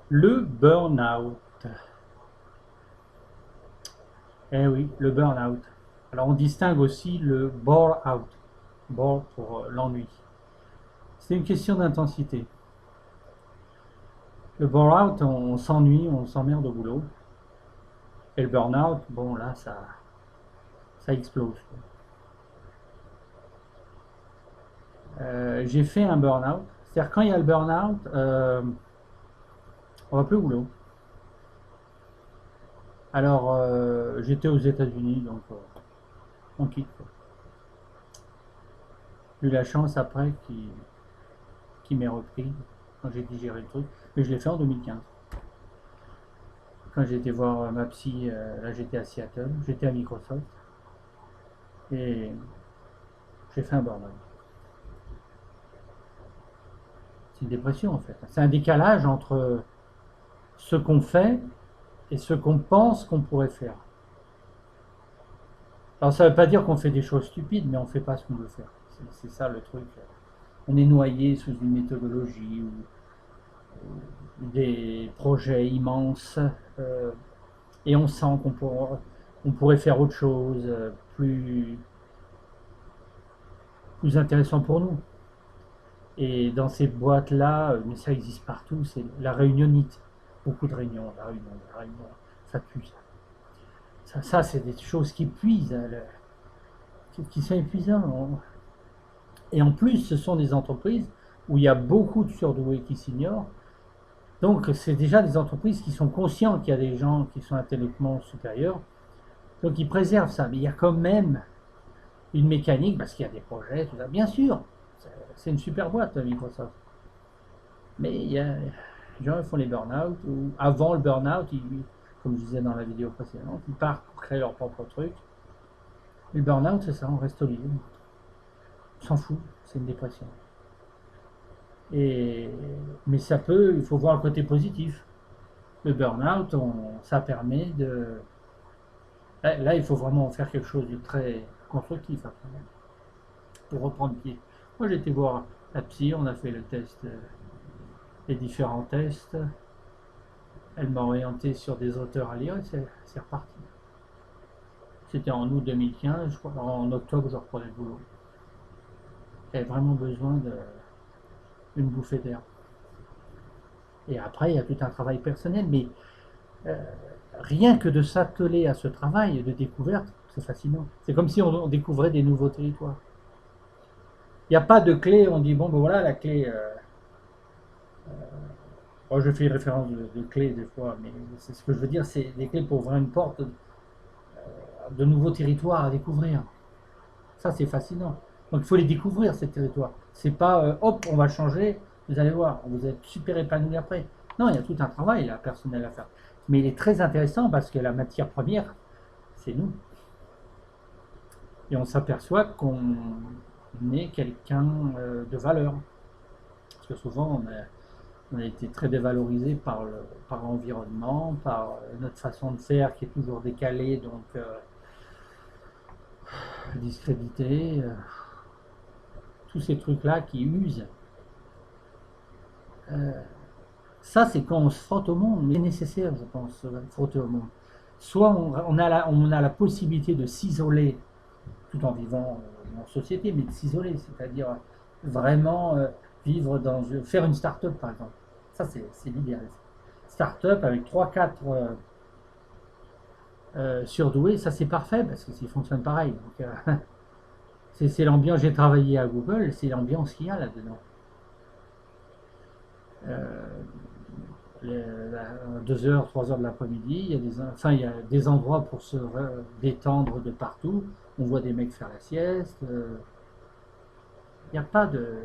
Le burn-out. Eh oui, le burn-out. Alors on distingue aussi le bore-out. Bore pour l'ennui. C'est une question d'intensité. Le bore-out, on s'ennuie, on s'emmerde au boulot. Et le burn-out, bon là, ça explose. J'ai fait un burn-out. C'est-à-dire quand il y a le burn-out, on va plus au boulot. Alors j'étais aux États-Unis, donc on quitte. J'ai eu la chance après qui m'ait repris quand j'ai digéré le truc. Mais je l'ai fait en 2015. Quand j'ai été voir ma psy, là j'étais à Seattle, j'étais à Microsoft et j'ai fait un burn-out. C'est une dépression en fait. C'est un décalage entre ce qu'on fait et ce qu'on pense qu'on pourrait faire. Alors ça ne veut pas dire qu'on fait des choses stupides, mais on ne fait pas ce qu'on veut faire. C'est ça le truc. On est noyé sous une méthodologie ou des projets immenses et on sent on pourrait faire autre chose, plus intéressant pour nous. Et dans ces boîtes-là, mais ça existe partout, c'est la réunionnite. Beaucoup de réunions, la réunion, ça pue. Ça c'est des choses qui épuisent, qui sont épuisantes. Et en plus, ce sont des entreprises où il y a beaucoup de surdoués qui s'ignorent. Donc, c'est déjà des entreprises qui sont conscientes qu'il y a des gens qui sont intellectuellement supérieurs. Donc, ils préservent ça. Mais il y a quand même une mécanique, parce qu'il y a des projets, tout ça. Bien sûr, c'est une super boîte, Microsoft. Mais il y a les gens qui font les burn-out, ou avant le burn-out, comme je disais dans la vidéo précédente, ils partent pour créer leur propre truc. Et le burn-out, c'est ça, on reste au lit. On s'en fout, c'est une dépression. Et, mais il faut voir le côté positif. Le burn-out, ça permet de. Là, il faut vraiment faire quelque chose de très constructif après, pour reprendre pied. Moi, j'ai été voir la psy, on a fait le test, les différents tests. Elle m'a orienté sur des auteurs à lire et c'est reparti. C'était en août 2015, je crois, en octobre, je reprenais le boulot. J'avais vraiment besoin d'une bouffée d'air. Et après, il y a tout un travail personnel, mais euh, rien que de s'atteler à ce travail de découverte, c'est fascinant. C'est comme si on découvrait des nouveaux territoires. Il n'y a pas de clé, on dit, bon, ben voilà, la clé. Oh, je fais référence de clé des fois, mais c'est ce que je veux dire, c'est des clés pour ouvrir une porte de nouveaux territoires à découvrir. Ça, c'est fascinant. Donc, il faut les découvrir, ces territoires. C'est pas, hop, on va changer, vous allez voir, vous êtes super épanoui après. Non, il y a tout un travail là, personnel à faire. Mais il est très intéressant parce que la matière première, c'est nous. Et on s'aperçoit qu'on est quelqu'un de valeur. Parce que souvent, on a été très dévalorisé par l'environnement, par notre façon de faire qui est toujours décalée, donc discréditée. Tous ces trucs-là qui usent. Euh, Ça, c'est quand on se frotte au monde, mais c'est nécessaire, je pense, frotter au monde. Soit on a la possibilité de s'isoler tout en vivant en société, mais de s'isoler, c'est-à-dire vraiment vivre faire une start-up par exemple. Ça, c'est l'idéal. Start-up avec trois quatre surdoués, ça c'est parfait parce que ça fonctionne pareil. Donc, c'est l'ambiance, j'ai travaillé à Google, c'est l'ambiance qu'il y a là-dedans. Euh, 2 heures, 3 heures de l'après-midi, il y a des endroits pour se détendre de partout. On voit des mecs faire la sieste. Il n'y a pas de.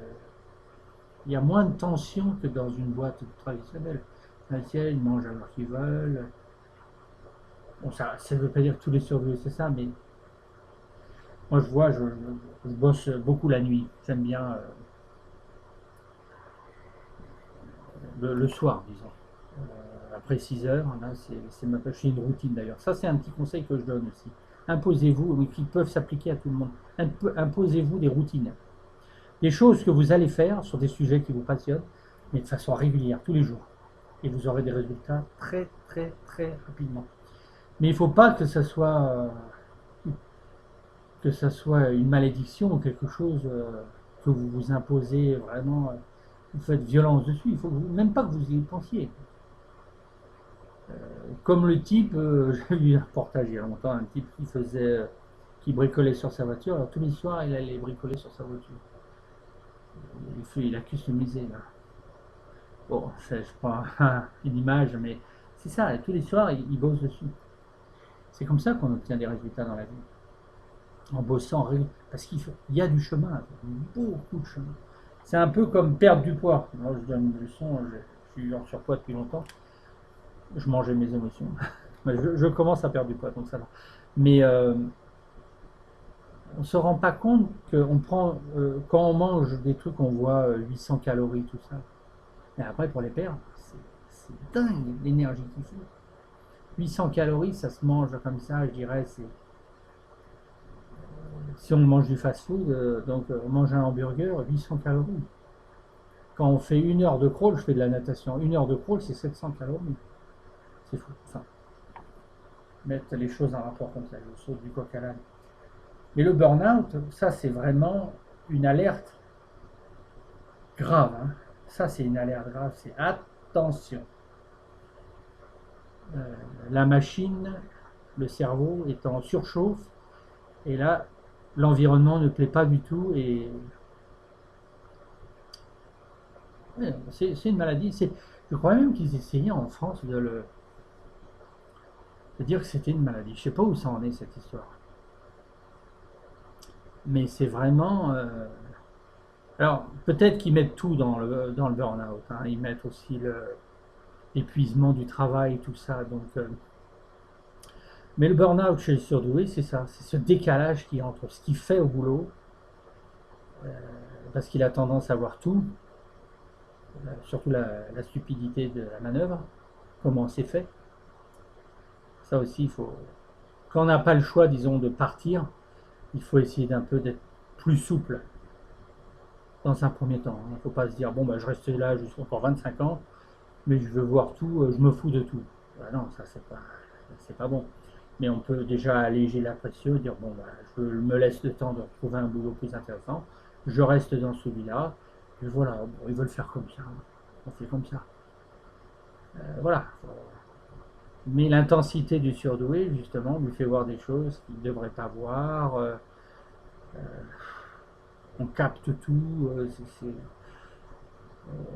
Il y a moins de tension que dans une boîte traditionnelle. Ils mangent à l'heure qu'ils veulent. Bon, ça ne veut pas dire que tous les surveillants c'est ça, mais moi je bosse beaucoup la nuit. J'aime bien le soir, disons. Après 6 heures, là, je fais une routine d'ailleurs. Ça, c'est un petit conseil que je donne aussi. Imposez-vous, mais qui peuvent s'appliquer à tout le monde. Imposez-vous des routines. Des choses que vous allez faire sur des sujets qui vous passionnent, mais de façon régulière, tous les jours. et vous aurez des résultats très très très rapidement. Mais il ne faut pas que ça soit une malédiction ou quelque chose que vous vous imposez vraiment, vous faites violence dessus. Il faut même pas que vous y pensiez. Comme le type, j'ai vu un reportage il y a longtemps, un type qui bricolait sur sa voiture. Alors tous les soirs, il allait bricoler sur sa voiture. Il a customisé là. Bon, je prends une image, mais c'est ça. Tous les soirs, il bosse dessus. C'est comme ça qu'on obtient des résultats dans la vie. En bossant, parce qu'il y a du chemin, beaucoup de chemin. C'est un peu comme perdre du poids. Moi, je donne une leçon, je suis en surpoids depuis longtemps. Je mangeais mes émotions. Je commence à perdre du poids, donc ça va. Mais on se rend pas compte qu'on prend, quand on mange des trucs, on voit 800 calories, tout ça. Mais après, pour les perdre, c'est dingue l'énergie qu'il faut. 800 calories, ça se mange comme ça, je dirais, si on mange du fast-food, donc on mange un hamburger, 800 calories. Quand on fait une heure de crawl, je fais de la natation, une heure de crawl, c'est 700 calories. C'est fou. Enfin, mettre les choses en rapport comme ça, je saute du coq à l'âne. Mais le burn-out, ça c'est vraiment une alerte grave. Hein. Ça c'est une alerte grave, c'est attention. La machine, le cerveau est en surchauffe, et là, l'environnement ne plaît pas du tout, et ouais, c'est une maladie. Je crois même qu'ils essayaient en France de dire que c'était une maladie. Je sais pas où ça en est cette histoire. Mais c'est vraiment. Alors, peut-être qu'ils mettent tout dans le burn-out. Hein. Ils mettent aussi l'épuisement du travail, tout ça. Donc, mais le burn-out chez le surdoué, c'est ça. C'est ce décalage qui entre ce qu'il fait au boulot, parce qu'il a tendance à voir tout, surtout la stupidité de la manœuvre, comment c'est fait. Ça aussi, il faut. Quand on n'a pas le choix, disons, de partir, il faut essayer d'un peu d'être plus souple dans un premier temps. Il ne faut pas se dire, bon, bah, je reste là jusqu'à encore 25 ans, mais je veux voir tout, je me fous de tout. Bah non, ça, c'est pas bon. Mais on peut déjà alléger la pression, dire, bon, bah, je me laisse le temps de trouver un boulot plus intéressant, je reste dans celui-là, et voilà, bon, ils veulent faire comme ça, on fait comme ça. Voilà. Mais l'intensité du surdoué, justement, lui fait voir des choses qu'il ne devrait pas voir. On capte tout.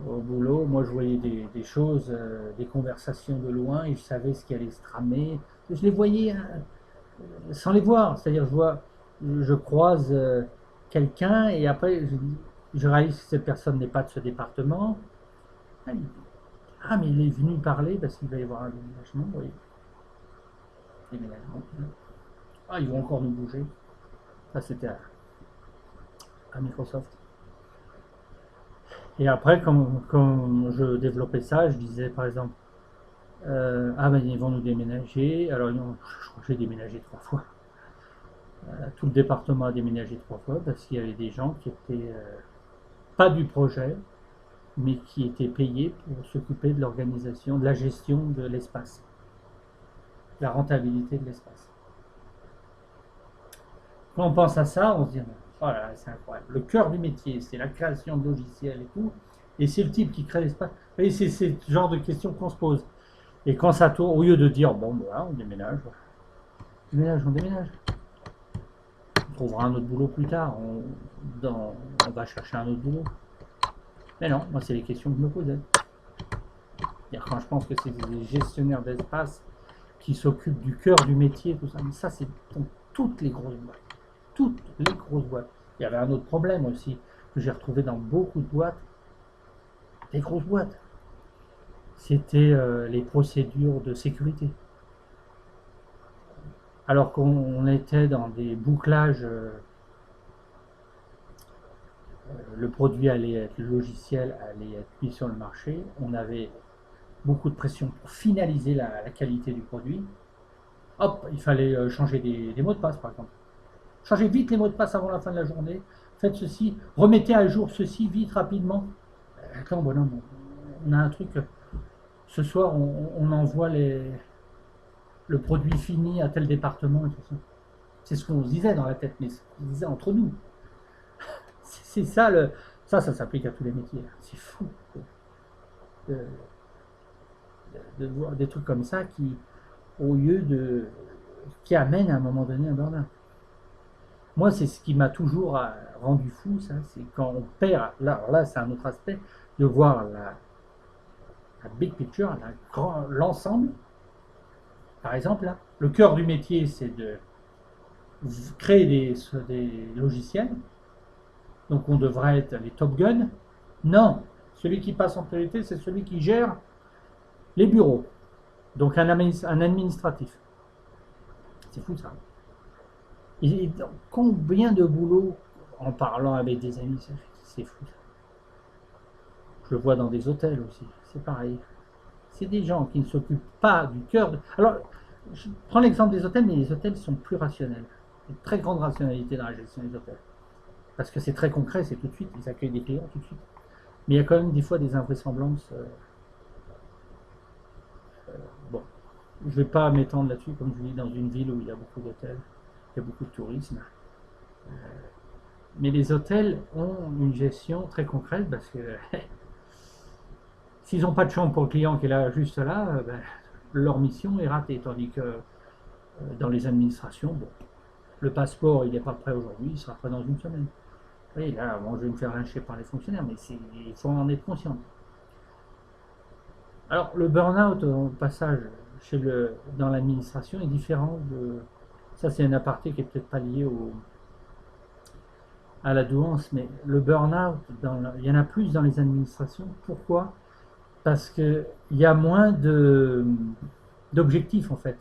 Au boulot, moi je voyais des choses, des conversations de loin, et je savais ce qui allait se tramer. Je les voyais hein, sans les voir. C'est-à-dire, je croise quelqu'un, et après je réalise que cette personne n'est pas de ce département. Ah, mais il est venu parler parce qu'il va y avoir un déménagement. Oui, déménagement. Ah, ils vont encore nous bouger. Ça, c'était à Microsoft. Et après, quand je développais ça, je disais par exemple, ah ben ils vont nous déménager. Alors, je crois que j'ai déménagé 3 fois. Tout le département a déménagé 3 fois parce qu'il y avait des gens qui étaient pas du projet, mais qui étaient payés pour s'occuper de l'organisation, de la gestion de l'espace, la rentabilité de l'espace. Quand on pense à ça, on se dit, oh là là, c'est incroyable. Le cœur du métier, c'est la création de logiciels et tout. Et c'est le type qui crée l'espace. Et c'est ce genre de questions qu'on se pose. Et quand ça tourne, au lieu de dire, bon, voilà, on déménage, on déménage. On trouvera un autre boulot plus tard. On va chercher un autre boulot. Mais non, moi, c'est les questions que je me posais. Quand je pense que c'est des gestionnaires d'espace qui s'occupent du cœur du métier, tout ça. Mais ça, c'est dans toutes les grosses boîtes. Toutes les grosses boîtes. Il y avait un autre problème aussi que j'ai retrouvé dans beaucoup de boîtes. Des grosses boîtes. C'était les procédures de sécurité. Alors qu'on était dans des bouclages, le produit allait être, le logiciel allait être mis sur le marché, on avait beaucoup de pression pour finaliser la qualité du produit. Hop, il fallait changer des mots de passe par exemple. Changez vite les mots de passe avant la fin de la journée. Faites ceci, remettez à jour ceci vite, rapidement. Attends, bonhomme, on a un truc. ce soir, on envoie le produit fini à tel département et tout ça. C'est ce qu'on se disait dans la tête, mais ce qu'on se disait entre nous. C'est ça, ça s'applique à tous les métiers. C'est fou de, de voir des trucs comme ça au lieu qui amènent à un moment donné un burn-out. Moi, c'est ce qui m'a toujours rendu fou, ça, c'est quand on perd, alors là c'est un autre aspect, de voir la big picture, l'ensemble. Par exemple, là, le cœur du métier, c'est de créer des logiciels. Donc on devrait être les top guns. Non, celui qui passe en priorité, c'est celui qui gère les bureaux. Donc un administratif. C'est fou ça. Et combien de boulot en parlant avec des amis, c'est fou ça. Je le vois dans des hôtels aussi, c'est pareil. C'est des gens qui ne s'occupent pas du cœur. Alors, je prends l'exemple des hôtels, mais les hôtels sont plus rationnels. Une très grande rationalité dans la gestion des hôtels. Parce que c'est très concret, c'est tout de suite, ils accueillent des clients tout de suite. Mais il y a quand même des fois des invraisemblances. Bon, je ne vais pas m'étendre là-dessus, comme je vis dans une ville où il y a beaucoup d'hôtels, il y a beaucoup de tourisme. Mais les hôtels ont une gestion très concrète parce que s'ils n'ont pas de chambre pour le client qui est là, juste là, ben, leur mission est ratée. Tandis que dans les administrations, bon, le passeport, il n'est pas prêt aujourd'hui, il sera prêt dans une semaine. Oui, là, bon, je vais me faire lyncher par les fonctionnaires, mais il faut en être conscient. Alors, le burn-out, au passage, dans l'administration, est différent de. Ça, c'est un aparté qui est peut-être pas lié à la douance, mais le burn-out, il y en a plus dans les administrations. Pourquoi? Parce qu'il y a moins d'objectifs, en fait.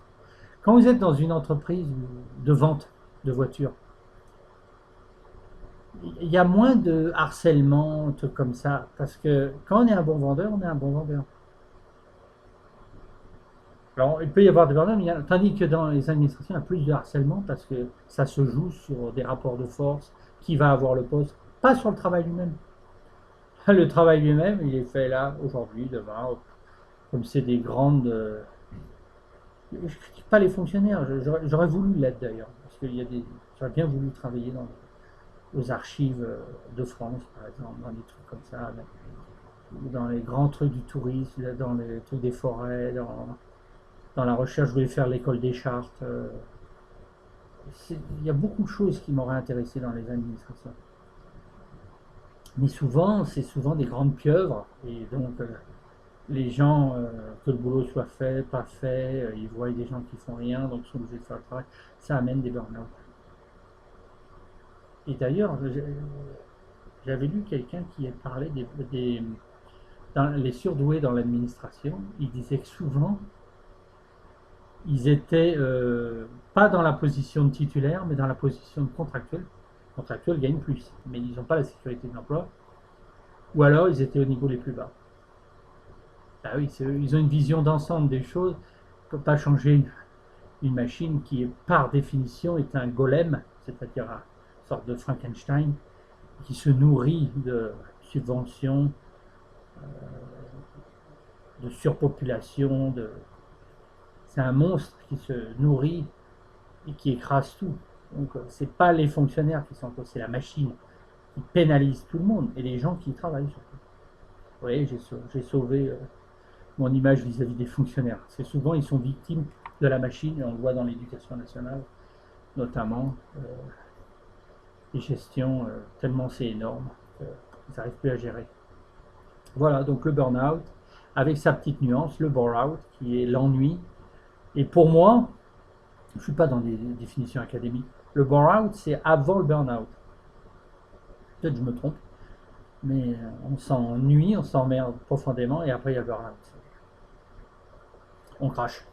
Quand vous êtes dans une entreprise de vente de voitures, il y a moins de harcèlement, trucs comme ça, parce que quand on est un bon vendeur, on est un bon vendeur. Alors, il peut y avoir des burn-out, tandis que dans les administrations, il y a plus de harcèlement parce que ça se joue sur des rapports de force, qui va avoir le poste, pas sur le travail lui-même. Le travail lui-même, il est fait là, aujourd'hui, demain, comme c'est des grandes. Je ne critique pas les fonctionnaires, j'aurais voulu l'être d'ailleurs, parce que j'aurais bien voulu travailler aux archives de France, par exemple, dans des trucs comme ça, dans les grands trucs du tourisme, dans les trucs des forêts, dans la recherche, je voulais faire l'école des chartes. Il y a beaucoup de choses qui m'auraient intéressé dans les administrations. Mais souvent, c'est souvent des grandes pieuvres, et donc les gens, que le boulot soit fait, pas fait, ils voient des gens qui font rien, donc ils sont obligés de faire le travail. Ça amène des burn-out. Et d'ailleurs, j'avais lu quelqu'un qui parlait dans les surdoués dans l'administration. Il disait que souvent, ils étaient pas dans la position de titulaire, mais dans la position de contractuel. Contractuel gagne plus, mais ils n'ont pas la sécurité de l'emploi. Ou alors, ils étaient au niveau les plus bas. Ah oui, ils ont une vision d'ensemble des choses. On ne peut pas changer une machine qui, par définition, est un golem, c'est-à-dire une sorte de Frankenstein, qui se nourrit de subventions, de surpopulation, c'est un monstre qui se nourrit et qui écrase tout. Donc c'est pas les fonctionnaires qui sont en cause, c'est la machine qui pénalise tout le monde et les gens qui y travaillent surtout. Oui, j'ai sauvé mon image vis-à-vis des fonctionnaires. C'est souvent ils sont victimes de la machine et on le voit dans l'éducation nationale, notamment les gestions tellement c'est énorme qu'ils n'arrivent plus à gérer. Voilà, donc le burn-out, avec sa petite nuance, le bore-out, qui est l'ennui. Et pour moi, je ne suis pas dans des définitions académiques, le bore-out, c'est avant le burn-out. Peut-être que je me trompe, mais on s'ennuie, on s'emmerde profondément, et après il y a le burn-out. On crache.